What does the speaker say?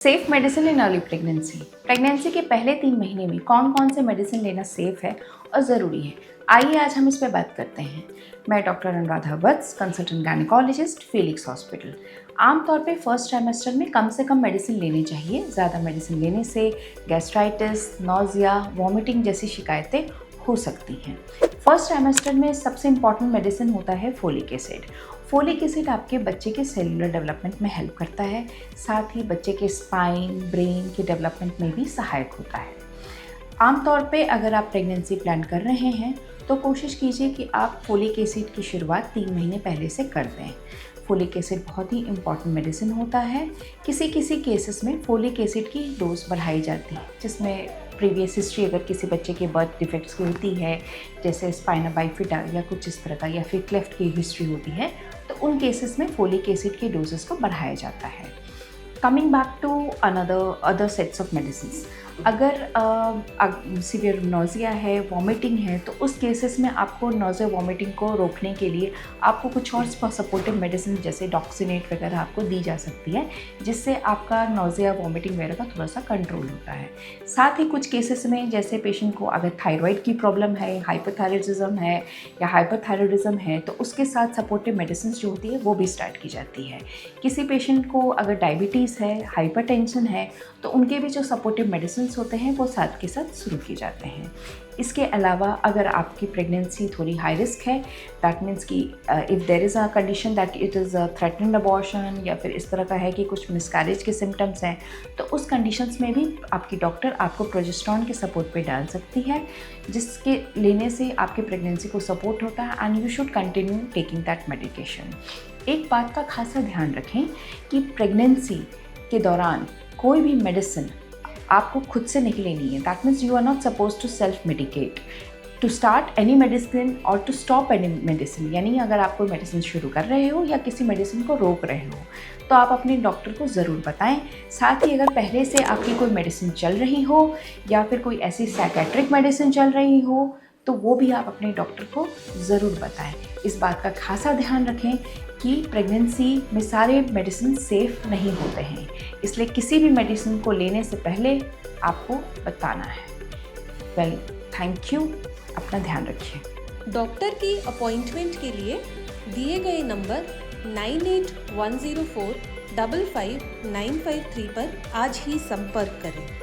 Safe medicine in early pregnancy. Pregnancy के पहले 3 महीने में कौन कौन से मेडिसिन लेना सेफ है और ज़रूरी है, आइए आज हम इस पर बात करते हैं। मैं डॉक्टर अनुराधा वत्स, कंसल्टेंट गायनेकोलॉजिस्ट, फीलिक्स हॉस्पिटल। आमतौर पे फर्स्ट ट्राइमेस्टर में कम से कम मेडिसिन लेनी चाहिए। ज़्यादा मेडिसिन लेने से गैस्ट्राइटिस, नोजिया, वॉमिटिंग जैसी शिकायतें हो सकती हैं। फर्स्ट ट्राइमेस्टर में सबसे इम्पॉर्टेंट मेडिसिन होता है फोलिक एसिड। फोलिक एसिड आपके बच्चे के सेलुलर डेवलपमेंट में हेल्प करता है, साथ ही बच्चे के स्पाइन, ब्रेन के डेवलपमेंट में भी सहायक होता है। आमतौर पे अगर आप प्रेगनेंसी प्लान कर रहे हैं तो कोशिश कीजिए कि आप फोलिक एसिड की शुरुआत 3 महीने पहले से कर दें। फोलिक एसिड बहुत ही इम्पॉर्टेंट मेडिसिन होता है। किसी किसी केसेस में फोलिक एसिड की डोज बढ़ाई जाती है, जिसमें प्रीवियस हिस्ट्री अगर किसी बच्चे के बर्थ डिफेक्ट्स की होती है, जैसे स्पाइना बाइफिटा या कुछ इस तरह का, या फिर क्लेफ्ट की हिस्ट्री होती है, तो उन केसेस में फोलिक एसिड के डोजेस को बढ़ाया जाता है। Coming back to other sets of medicine, अगर सीवियर नोजिया है, वॉमिटिंग है, तो उस केसेस में आपको नोजिया वॉमिटिंग को रोकने के लिए आपको कुछ और सपोर्टिव मेडिसिन जैसे डॉक्सिनेट वगैरह आपको दी जा सकती है, जिससे आपका नोजिया वॉमिटिंग वगैरह का थोड़ा सा कंट्रोल होता है। साथ ही कुछ केसेस में जैसे पेशेंट को अगर थायराइड की प्रॉब्लम है, हाइपोथायराइडिज्म है या हाइपरथायराइडिज्म है, तो उसके साथ सपोर्टिव मेडिसिन जो होती है वो भी स्टार्ट की जाती है। किसी पेशेंट को अगर डायबिटीज़ है, हाइपरटेंशन है, तो उनके भी जो सपोर्टिव मेडिसिन होते हैं वो साथ के साथ शुरू किए जाते हैं। इसके अलावा अगर आपकी प्रेगनेंसी थोड़ी हाई रिस्क है, दैट मीन्स कि if there is a condition that it is a threatening abortion, या फिर इस तरह का है कि कुछ मिसकैरेज के सिम्टम्स हैं, तो उस कंडीशंस में भी आपकी डॉक्टर आपको प्रोजेस्टेरॉन के सपोर्ट पे डाल सकती है, जिसके लेने से आपकी प्रेगनेंसी को सपोर्ट होता है and you should continue taking that medication. एक बात का खासा ध्यान रखें कि प्रेगनेंसी के दौरान कोई भी मेडिसिन आपको खुद से नहीं लेनी है। That means you are not suppose to self medicate to start any medicine और टू स्टॉप एनी मेडिसिन। यानी अगर आप कोई मेडिसिन शुरू कर रहे हो या किसी मेडिसिन को रोक रहे हो तो आप अपने डॉक्टर को ज़रूर बताएं। साथ ही अगर पहले से आपकी कोई मेडिसिन चल रही हो या फिर कोई ऐसी साइकेट्रिक मेडिसिन चल रही हो तो वो भी आप अपने डॉक्टर को ज़रूर बताएं। इस बात का खासा ध्यान रखें कि प्रेगनेंसी में सारे मेडिसिन सेफ़ नहीं होते हैं, इसलिए किसी भी मेडिसिन को लेने से पहले आपको बताना है। Well, thank you. अपना ध्यान रखिए। डॉक्टर की अपॉइंटमेंट के लिए दिए गए नंबर 9810455953 पर आज ही संपर्क करें।